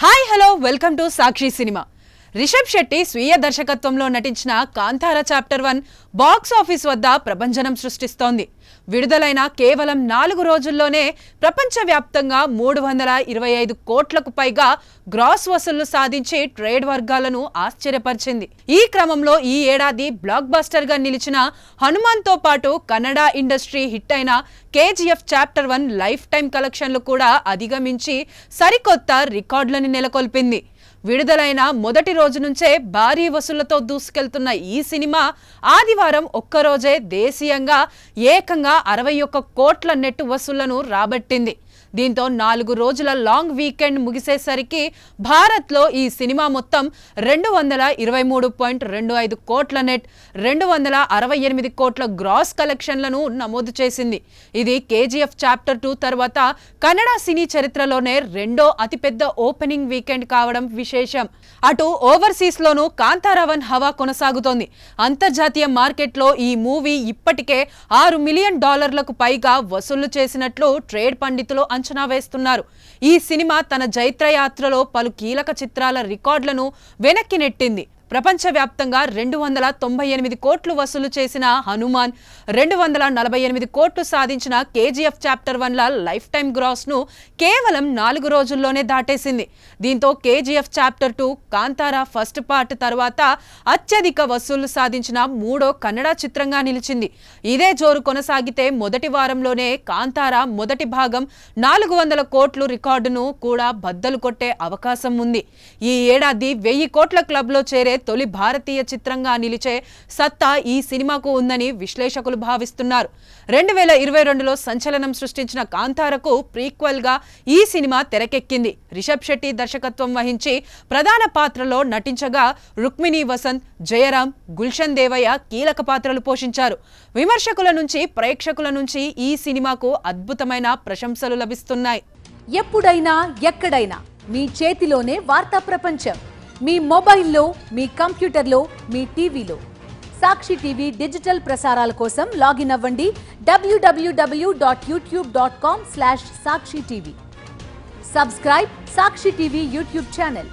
Hi hello welcome to Sakshi cinema. Rishab Shetty స్వీయ దర్శకత్వంలో నటించిన కాంతార చాప్టర్ 1 బాక్స్ ఆఫీస్ వద్ద ప్రభంజనం సృష్టిస్తోంది. విడుదలైన కేవలం 4 రోజుల్లోనే ప్రపంచవ్యాప్తంగా 325 కోట్లకు పైగా గ్రాస్ వసూళ్లు సాధించి ట్రేడ్ వర్గాలను ఆశ్చర్యపరిచింది. ఈ క్రమంలో ఈ ఏడాది బ్లాక్ బస్టర్ గా నిలిచిన హనుమాన్ తో పాటు కన్నడ ఇండస్ట్రీ హిట్ అయిన కేజీఎఫ్ చాప్టర్ 1 లైఫ్ టైం కలెక్షన్లు కూడా అధిగమించి సరికొత్త రికార్డులను నెలకొల్పింది. విడుదలైన మొదటి రోజు నుంచే భారీ వసూళ్లతో దూసుకెళ్తున్న ఈ సినిమా ఆదివారం ఒక్కరోజే దేశీయంగా ఏకంగా 61 కోట్ల నెట్ వసూళ్లను రాబట్టింది. దీంతో 4 రోజుల లాంగ్ వీకెండ్ ముగిసేసరికి భారత్లో ఈ సినిమా మొత్తం 223.25 కోట్ల నెట్, 268 కోట్ల గ్రాస్ కలెక్షన్లను నమోదు చేసింది. ఇది కేజీఎఫ్ చాప్టర్ 2 తర్వాత కన్నడ సినీ చరిత్రలోనే రెండో అతిపెద్ద ఓపెనింగ్ వీకెండ్ కావడం విశేషం. అటు ఓవర్సీస్ లోనూ కాంతార 1 హవా కొనసాగుతోంది. అంతర్జాతీయ మార్కెట్లో ఈ మూవీ ఇప్పటికే $6 మిలియన్ పైగా వసూళ్లు చేసినట్లు ట్రేడ్ పండితులు అంచనా వేస్తున్నారు. ఈ సినిమా తన జైత్రయాత్రలో పలు కీలక చిత్రాల రికార్డులను వెనక్కి నెట్టింది. ప్రపంచవ్యాప్తంగా 298 కోట్లు వసూలు చేసిన హనుమాన్, 248 కోట్లు సాధించిన కేజీఎఫ్ చాప్టర్ 1 ల లైఫ్ టైం గ్రాస్ ను కేవలం 4 రోజుల్లోనే దాటేసింది. దీంతో KGF chapter 2 Kantara first part తర్వాత అత్యధిక వసూళ్లు సాధించిన మూడో కన్నడ చిత్రంగా నిలిచింది. ఇదే జోరు కొనసాగితే మొదటి వారంలోనే కాంతార మొదటి భాగం 400 కోట్లు రికార్డును కూడా బద్దలు కొట్టే అవకాశం ఉంది. ఈ ఏడాది 1000 కోట్ల క్లబ్ లో చేరే తొలి భారతీయ చిత్రంగా నిలిచే సత్తా ఈ సినిమాకు ఉందని విశ్లేషకులు భావిస్తున్నారు. 2022లో సంచలనం సృష్టించిన కాంతారకు ప్రీక్వెల్ గా ఈ సినిమా తెరకెక్కింది. రిషబ్ శెట్టి దర్శకత్వం వహించి ప్రధాన పాత్రలో నటించగా రుక్మిణి వసంత్, జయరాం, గుల్షన్ దేవయ్య కీలక పాత్రలు పోషించారు. విమర్శకుల నుంచి ప్రేక్షకుల నుంచి ఈ సినిమాకు అద్భుతమైన ప్రశంసలు లభిస్తున్నాయి. ఎప్పుడైనా ఎక్కడైనా మీ చేతిలోనే వార్తా ప్రపంచం. మీ మొబైల్లో, మీ కంప్యూటర్లో, మీ టీవీలో. సాక్షి టీవీ డిజిటల్ ప్రసారాల కోసం లాగిన్ అవ్వండి www.youtube.com/సాక్షి టీవీ. సబ్స్క్రైబ్ సాక్షి టీవీ యూట్యూబ్ ఛానల్.